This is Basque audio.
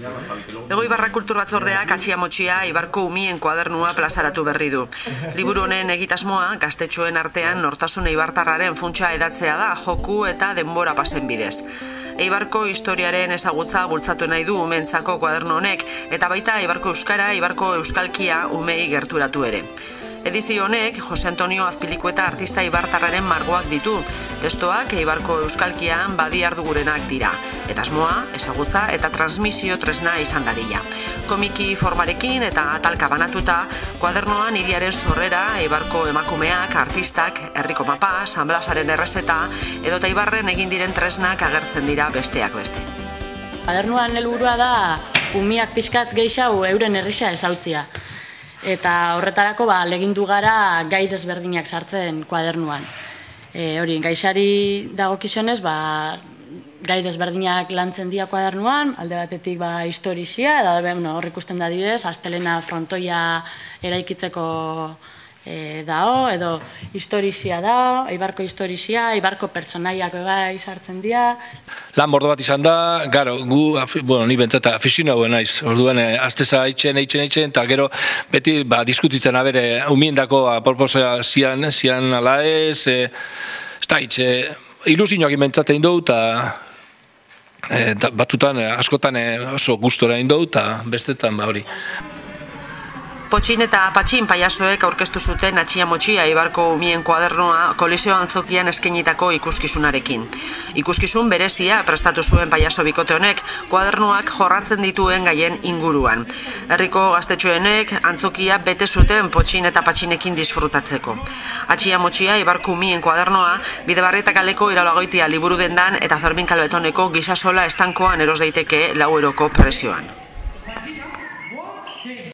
Elgoibarra Kultur Batzordeak Atxia-Motxia Ibarko umien kuadernua plazaratu berri du. Liburu honen egitasmoa gaztetxoen artean nortasun eibartarraren funtsa edatzea da joku eta denbora pasen bidez. Eibarko historiaren ezagutza bultzatu nahi du umeentzako kuaderno honek eta baita Eibarko euskara, Eibarko euskalkia umei gerturatu ere. Edizio honek Jose Antonio Azpilikueta artista eibartarraren margoak ditu. Testoak Eibarko euskalkian badiardugurenak dira. Eta asmoa, ezagutza eta transmisio tresna izan dadila. Komiki formarekin eta atalka banatuta, kuadernoan hiriaren sorrera, Eibarko emakumeak, artistak, herriko mapa, San Blasaren errezeta, edota Eibarren egin diren tresnak agertzen dira besteak beste. Kuadernoan helburua da umiak pixkat gehiago euren herrisa ezautzia. Eta horretarako legindu gara gai desberdinak sartzen kuadernuan. Hori, gaixari dagokizionez, gai desberdinak lantzen dira kuadernuan, alde batetik historizia, eta hor ikusten da adibidez, astelena frontoia eraikitzeko dao, edo historizia da, Eibarko historizia, Eibarko pertsonaiak sartzen dira. Lan bordo bat izan da, gero, ni bentsat aficionatu naiz, orduan asteza eitzen, eta gero beti diskutitzen abere umiendako aproposa zian ala ez, ilusioak inventzaten dugu, eta batutan, askotan oso gustora egin dugu, eta bestetan hori. Potxin eta Patxin paiasoek aurkeztu zuten Atxia-Motxia Eibarko umien kuadernoa Koliseo Antzokian eskainitako ikuskizunarekin. Ikuskizun berezia prestatu zuen paiaso bikote honek kuadernoak jorratzen dituen gaien inguruan. Herriko gaztetxoenek antzokia bete zuten Potxin eta Patxinekin disfrutatzeko. Atxia-Motxia Eibarko umien kuadernoa Bidebarrieta kaleko Iralagoitia liburu dendan eta Fermin Kalbetoneko Gisasola estankoan eros daiteke 4 euroko prezioan.